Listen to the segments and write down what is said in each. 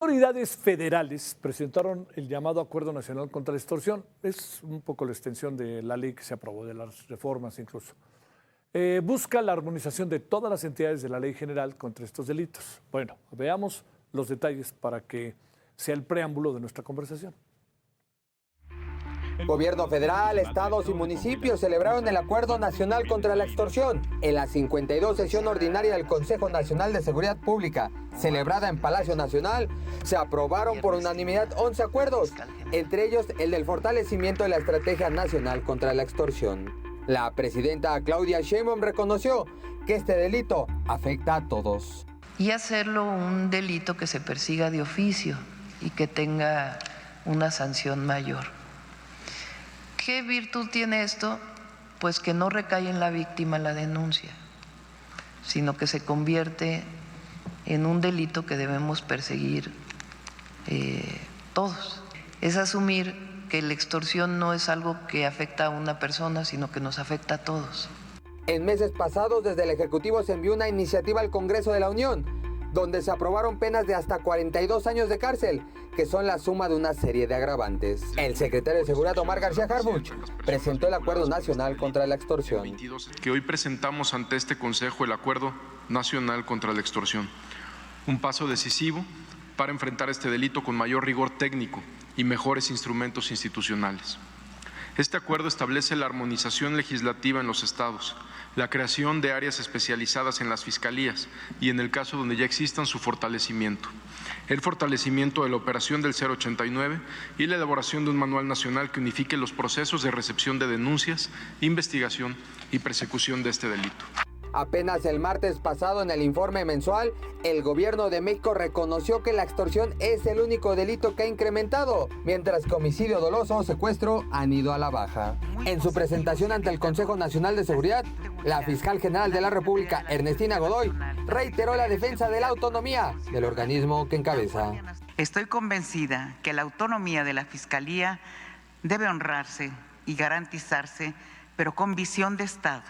autoridades federales presentaron el llamado Acuerdo Nacional contra la Extorsión. Es un poco la extensión de la ley que se aprobó, de las reformas incluso. Busca la armonización de todas las entidades de la ley general contra estos delitos. Bueno, veamos los detalles para que sea el preámbulo de nuestra conversación. Gobierno federal, estados y municipios celebraron el Acuerdo Nacional contra la Extorsión en la 52 sesión ordinaria del Consejo Nacional de Seguridad Pública, celebrada en Palacio Nacional. Se aprobaron por unanimidad 11 acuerdos, entre ellos el del fortalecimiento de la Estrategia Nacional contra la Extorsión. La presidenta Claudia Sheinbaum reconoció que este delito afecta a todos. Y hacerlo un delito que se persiga de oficio y que tenga una sanción mayor. ¿Qué virtud tiene esto? Pues que no recae en la víctima la denuncia, sino que se convierte en un delito que debemos perseguir todos. Es asumir que la extorsión no es algo que afecta a una persona, sino que nos afecta a todos. En meses pasados, desde el Ejecutivo se envió una iniciativa al Congreso de la Unión, donde se aprobaron penas de hasta 42 años de cárcel, que son la suma de una serie de agravantes. El secretario de Seguridad, Omar García Harfuch, presentó el Acuerdo Nacional contra la Extorsión. Que hoy presentamos ante este Consejo el Acuerdo Nacional contra la Extorsión. Un paso decisivo para enfrentar este delito con mayor rigor técnico y mejores instrumentos institucionales. Este acuerdo establece la armonización legislativa en los estados, la creación de áreas especializadas en las fiscalías y, en el caso donde ya existan, su fortalecimiento, el fortalecimiento de la operación del 089 y la elaboración de un manual nacional que unifique los procesos de recepción de denuncias, investigación y persecución de este delito. Apenas el martes pasado, en el informe mensual, el Gobierno de México reconoció que la extorsión es el único delito que ha incrementado, mientras que homicidio doloso o secuestro han ido a la baja. En su presentación ante el Consejo Nacional de Seguridad, la fiscal general de la República, Ernestina Godoy, reiteró la defensa de la autonomía del organismo que encabeza. Estoy convencida que la autonomía de la Fiscalía debe honrarse y garantizarse, pero con visión de Estado,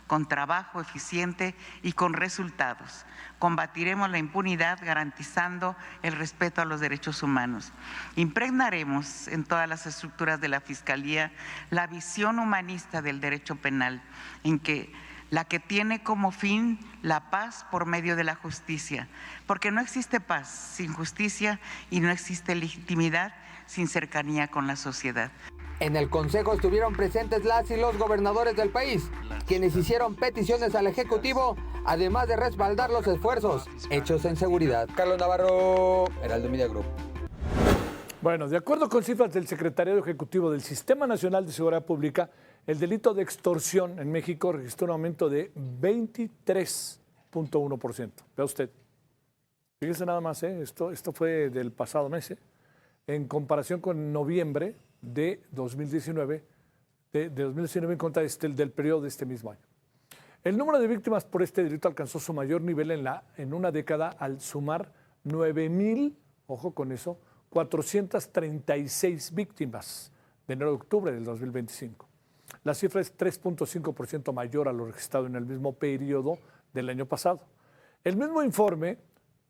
con trabajo eficiente y con resultados. Combatiremos la impunidad garantizando el respeto a los derechos humanos. Impregnaremos en todas las estructuras de la Fiscalía la visión humanista del derecho penal, en que la que tiene como fin la paz por medio de la justicia, porque no existe paz sin justicia y no existe legitimidad sin cercanía con la sociedad. En el Consejo estuvieron presentes las y los gobernadores del país, quienes hicieron peticiones al Ejecutivo, además de respaldar los esfuerzos hechos en seguridad. Carlos Navarro, Heraldo Media Group. Bueno, de acuerdo con cifras del Secretariado Ejecutivo del Sistema Nacional de Seguridad Pública, el delito de extorsión en México registró un aumento de 23.1%. Vea usted. Fíjese nada más, esto fue del pasado mes, en comparación con noviembre de 2019, de 2019 en contra del periodo de este mismo año. El número de víctimas por este delito alcanzó su mayor nivel en una década al sumar 9,000, ojo con eso, 436 víctimas de enero a octubre del 2025. La cifra es 3.5% mayor a lo registrado en el mismo periodo del año pasado. El mismo informe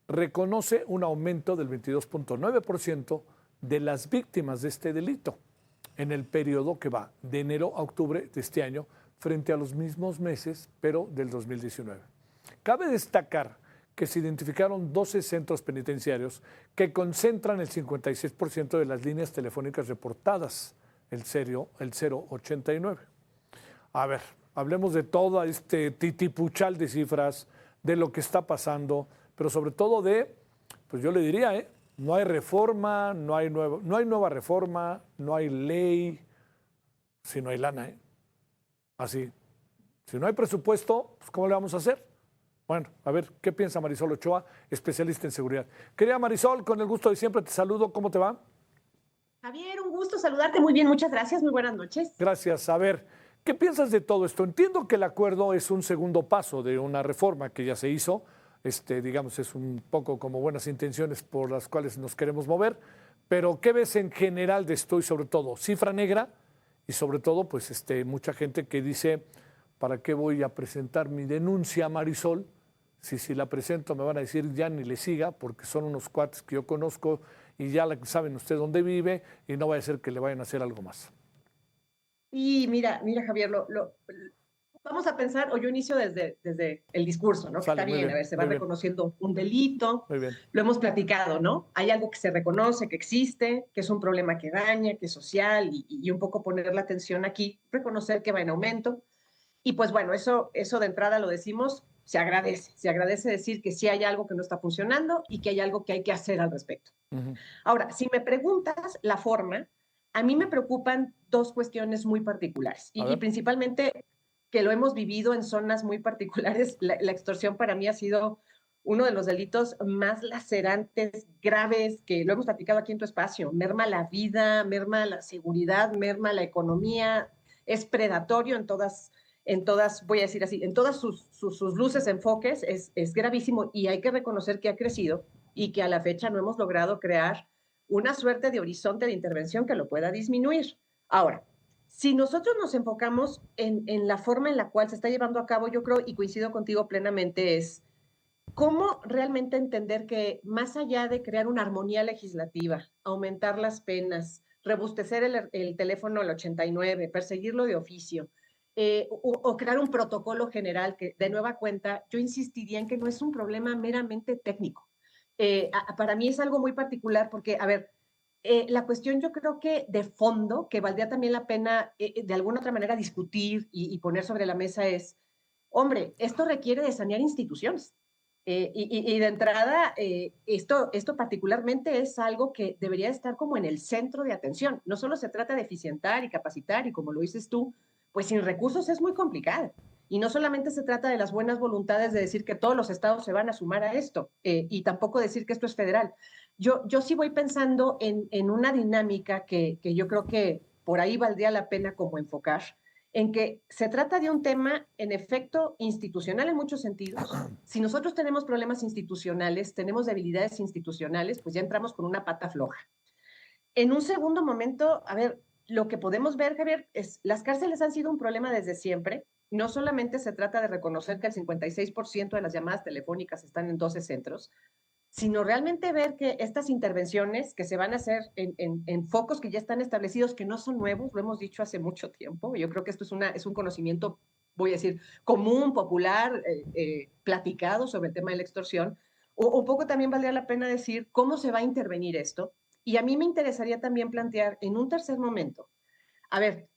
reconoce un aumento del 22.9% de las víctimas de este delito en el periodo que va de enero a octubre de este año frente a los mismos meses, pero del 2019. Cabe destacar que se identificaron 12 centros penitenciarios que concentran el 56% de las líneas telefónicas reportadas, el 089. A ver, hablemos de todo este titipuchal de cifras, de lo que está pasando, pero sobre todo pues yo le diría, no hay reforma, no hay nueva reforma, no hay ley, si no hay lana, Así. Si no hay presupuesto, pues ¿cómo le vamos a hacer? Bueno, a ver, ¿qué piensa Marisol Ochoa, especialista en seguridad? Querida Marisol, con el gusto de siempre te saludo, ¿cómo te va? Javier, un gusto saludarte, muy bien, muchas gracias, muy buenas noches. Gracias, a ver, ¿qué piensas de todo esto? Entiendo que el acuerdo es un segundo paso de una reforma que ya se hizo, digamos, es un poco como buenas intenciones por las cuales nos queremos mover, pero ¿qué ves en general de esto y sobre todo cifra negra y sobre todo mucha gente que dice, ¿para qué voy a presentar mi denuncia, Marisol, Si la presento me van a decir ya ni le siga, porque son unos cuates que yo conozco y ya saben usted dónde vive y no vaya a ser que le vayan a hacer algo más. Y mira, Javier, vamos a pensar, o yo inicio desde el discurso, ¿no? Sale, que está bien, a ver, se va reconociendo un delito, muy bien. Lo hemos platicado, ¿no? Hay algo que se reconoce, que existe, que es un problema que daña, que es social, y un poco poner la atención aquí, reconocer que va en aumento. Y pues bueno, eso de entrada lo decimos, se agradece decir que sí hay algo que no está funcionando y que hay algo que hay que hacer al respecto. Ahora, si me preguntas la forma, a mí me preocupan dos cuestiones muy particulares y principalmente que lo hemos vivido en zonas muy particulares. La extorsión para mí ha sido uno de los delitos más lacerantes, graves, que lo hemos platicado aquí en tu espacio. Merma la vida, merma la seguridad, merma la economía, es predatorio en todas, voy a decir así, en todas sus luces, enfoques, es gravísimo y hay que reconocer que ha crecido y que a la fecha no hemos logrado crear una suerte de horizonte de intervención que lo pueda disminuir. Ahora, si nosotros nos enfocamos en la forma en la cual se está llevando a cabo, yo creo, y coincido contigo plenamente, es cómo realmente entender que más allá de crear una armonía legislativa, aumentar las penas, rebustecer el teléfono al 89, perseguirlo de oficio, o crear un protocolo general que de nueva cuenta, yo insistiría en que no es un problema meramente técnico. Para mí es algo muy particular porque, a ver, la cuestión yo creo que de fondo, que valdría también la pena de alguna otra manera discutir y poner sobre la mesa es, hombre, esto requiere de sanear instituciones. Y de entrada, esto particularmente es algo que debería estar como en el centro de atención. No solo se trata de eficientar y capacitar, y como lo dices tú, pues sin recursos es muy complicado. Y no solamente se trata de las buenas voluntades de decir que todos los estados se van a sumar a esto, y tampoco decir que esto es federal. Yo sí voy pensando en una dinámica que yo creo que por ahí valdría la pena como enfocar, en que se trata de un tema, en efecto, institucional en muchos sentidos. Si nosotros tenemos problemas institucionales, tenemos debilidades institucionales, pues ya entramos con una pata floja. En un segundo momento, a ver, lo que podemos ver, Javier, es las cárceles han sido un problema desde siempre. No solamente se trata de reconocer que el 56% de las llamadas telefónicas están en 12 centros, sino realmente ver que estas intervenciones que se van a hacer en focos que ya están establecidos, que no son nuevos, lo hemos dicho hace mucho tiempo, yo creo que esto es un conocimiento, voy a decir, común, popular, platicado sobre el tema de la extorsión. Un poco también valdría la pena decir cómo se va a intervenir esto, y a mí me interesaría también plantear en un tercer momento, a ver,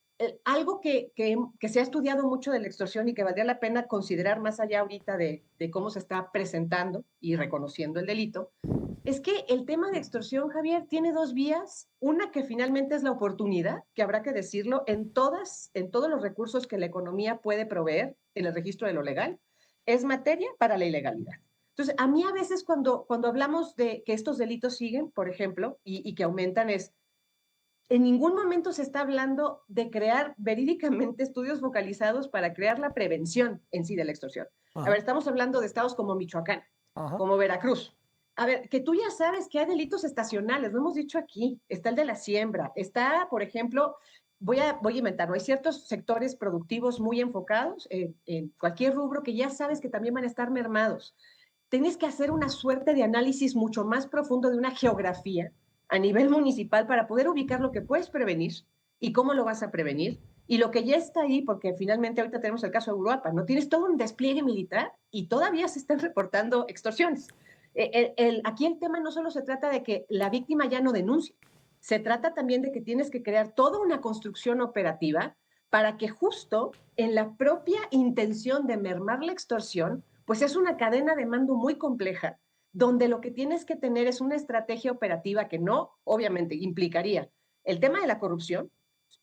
algo que se ha estudiado mucho de la extorsión y que valdría la pena considerar más allá ahorita de cómo se está presentando y reconociendo el delito, es que el tema de extorsión, Javier, tiene dos vías. Una que finalmente es la oportunidad, que habrá que decirlo, en todos los recursos que la economía puede proveer en el registro de lo legal, es materia para la ilegalidad. Entonces, a mí a veces cuando hablamos de que estos delitos siguen, por ejemplo, y que aumentan es, en ningún momento se está hablando de crear verídicamente estudios focalizados para crear la prevención en sí de la extorsión. A ver, estamos hablando de estados como Michoacán, como Veracruz. A ver, que tú ya sabes que hay delitos estacionales, lo hemos dicho aquí, está el de la siembra, está, por ejemplo, voy a inventarlo, hay ciertos sectores productivos muy enfocados en cualquier rubro que ya sabes que también van a estar mermados. Tienes que hacer una suerte de análisis mucho más profundo de una geografía a nivel municipal para poder ubicar lo que puedes prevenir y cómo lo vas a prevenir y lo que ya está ahí, porque finalmente ahorita tenemos el caso de Uruapan, ¿no? Tienes todo un despliegue militar y todavía se están reportando extorsiones. Aquí el tema no solo se trata de que la víctima ya no denuncie, se trata también de que tienes que crear toda una construcción operativa para que justo en la propia intención de mermar la extorsión, pues es una cadena de mando muy compleja, donde lo que tienes que tener es una estrategia operativa que no, obviamente, implicaría el tema de la corrupción,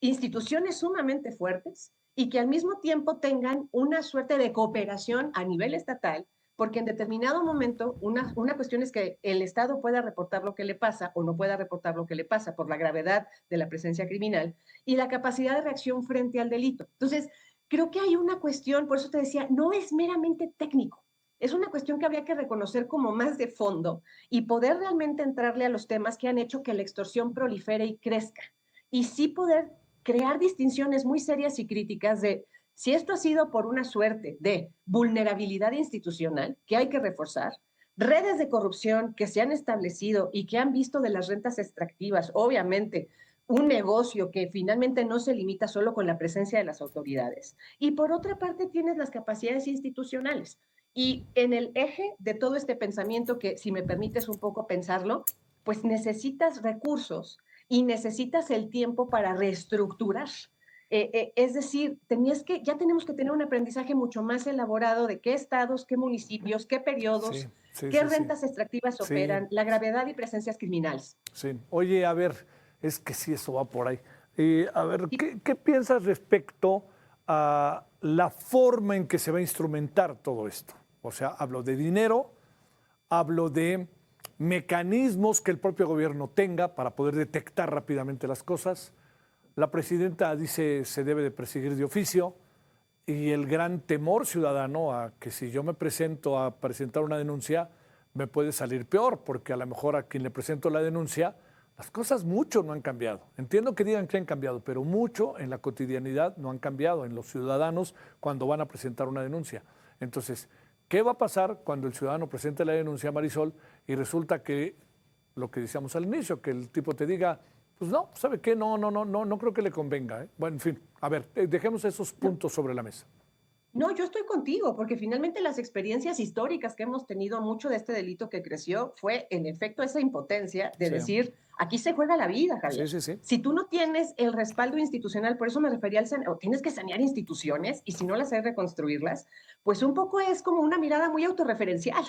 instituciones sumamente fuertes y que al mismo tiempo tengan una suerte de cooperación a nivel estatal, porque en determinado momento una cuestión es que el Estado pueda reportar lo que le pasa o no pueda reportar lo que le pasa por la gravedad de la presencia criminal y la capacidad de reacción frente al delito. Entonces, creo que hay una cuestión, por eso te decía, no es meramente técnico. Es una cuestión que habría que reconocer como más de fondo y poder realmente entrarle a los temas que han hecho que la extorsión prolifere y crezca. Y sí poder crear distinciones muy serias y críticas de Si esto ha sido por una suerte de vulnerabilidad institucional que hay que reforzar, redes de corrupción que se han establecido y que han visto de las rentas extractivas, obviamente, un negocio que finalmente no se limita solo con la presencia de las autoridades. Y por otra parte tienes las capacidades institucionales. Y en el eje de todo este pensamiento, que si me permites un poco pensarlo, pues necesitas recursos y necesitas el tiempo para reestructurar. Es decir, ya tenemos que tener un aprendizaje mucho más elaborado de qué estados, qué municipios, qué periodos, qué rentas extractivas operan, la gravedad y presencias criminales. Sí. Oye, a ver, es que sí, eso va por ahí. A ver, ¿qué piensas respecto a la forma en que se va a instrumentar todo esto? O sea, hablo de dinero, hablo de mecanismos que el propio gobierno tenga para poder detectar rápidamente las cosas. La presidenta dice se debe de perseguir de oficio, y el gran temor ciudadano a que si yo me presento a presentar una denuncia me puede salir peor, porque a lo mejor a quien le presento la denuncia las cosas mucho no han cambiado. Entiendo que digan que han cambiado, pero mucho en la cotidianidad no han cambiado en los ciudadanos cuando van a presentar una denuncia. Entonces, ¿qué va a pasar cuando el ciudadano presente la denuncia, Marisol, y resulta que lo que decíamos al inicio, que el tipo te diga, pues no, ¿sabe qué? No creo que le convenga, ¿eh? Bueno, en fin, a ver, dejemos esos puntos sobre la mesa. No, yo estoy contigo, porque finalmente las experiencias históricas que hemos tenido, mucho de este delito que creció fue en efecto esa impotencia de decir, aquí se juega la vida, Javier. Sí. Si tú no tienes el respaldo institucional, por eso me refería al o tienes que sanear instituciones, y si no las hay, reconstruirlas, pues un poco es como una mirada muy autorreferencial,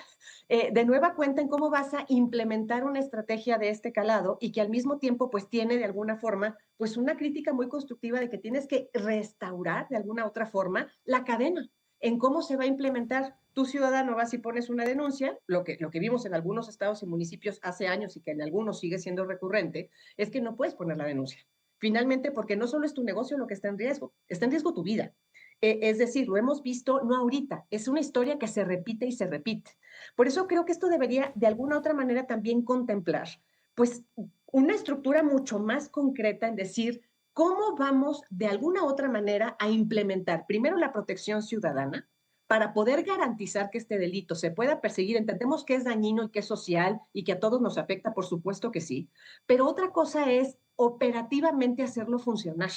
de nueva cuenta en cómo vas a implementar una estrategia de este calado y que al mismo tiempo pues tiene de alguna forma pues una crítica muy constructiva de que tienes que restaurar de alguna otra forma la cadena en cómo se va a implementar. Tu ciudadano vas y pones una denuncia, lo que vimos en algunos estados y municipios hace años y que en algunos sigue siendo recurrente, es que no puedes poner la denuncia. Finalmente, porque no solo es tu negocio lo que está en riesgo tu vida. Es decir, lo hemos visto no ahorita, es una historia que se repite y se repite. Por eso creo que esto debería de alguna otra manera también contemplar, pues, una estructura mucho más concreta en decir cómo vamos de alguna otra manera a implementar primero la protección ciudadana para poder garantizar que este delito se pueda perseguir. Entendemos que es dañino y que es social y que a todos nos afecta, por supuesto que sí, pero otra cosa es operativamente hacerlo funcionar.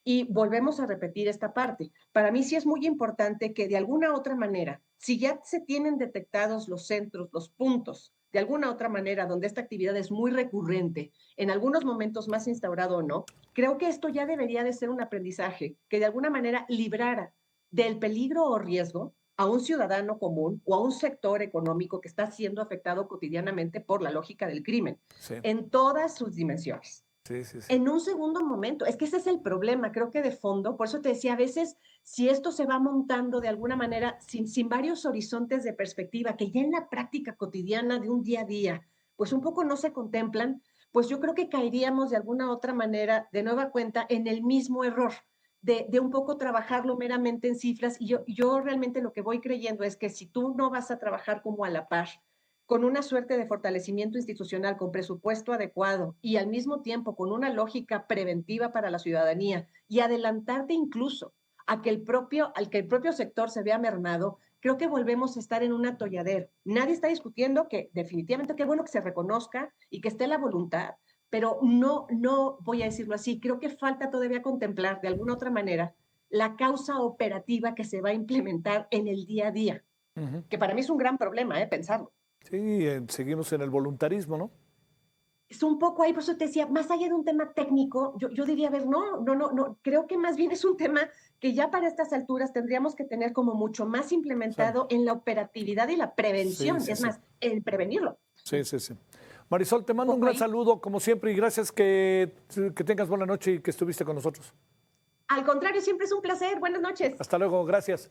Y volvemos a repetir esta parte. Para mí sí es muy importante que de alguna otra manera, si ya se tienen detectados los centros, los puntos, de alguna otra manera donde esta actividad es muy recurrente, en algunos momentos más instaurado o no, creo que esto ya debería de ser un aprendizaje que de alguna manera librara del peligro o riesgo a un ciudadano común o a un sector económico que está siendo afectado cotidianamente por la lógica del crimen, en todas sus dimensiones. Sí. En un segundo momento, es que ese es el problema, creo que de fondo, por eso te decía, a veces si esto se va montando de alguna manera sin varios horizontes de perspectiva, que ya en la práctica cotidiana de un día a día, pues un poco no se contemplan, pues yo creo que caeríamos de alguna otra manera, de nueva cuenta, en el mismo error, de un poco trabajarlo meramente en cifras, y yo realmente lo que voy creyendo es que si tú no vas a trabajar como a la par, con una suerte de fortalecimiento institucional, con presupuesto adecuado y al mismo tiempo con una lógica preventiva para la ciudadanía y adelantarte incluso a que el propio sector se vea mermado, creo que volvemos a estar en un atolladero. Nadie está discutiendo que definitivamente qué bueno que se reconozca y que esté la voluntad, pero no voy a decirlo así, creo que falta todavía contemplar de alguna otra manera la causa operativa que se va a implementar en el día a día, que para mí es un gran problema, pensarlo. Sí, seguimos en el voluntarismo, ¿no? Es un poco ahí, por eso te decía, más allá de un tema técnico, yo diría, a ver, no, creo que más bien es un tema que ya para estas alturas tendríamos que tener como mucho más implementado en la operatividad y la prevención, más, el prevenirlo. Sí. Marisol, te mando un gran saludo, como siempre, y gracias que tengas buena noche y que estuviste con nosotros. Al contrario, siempre es un placer. Buenas noches. Hasta luego, gracias.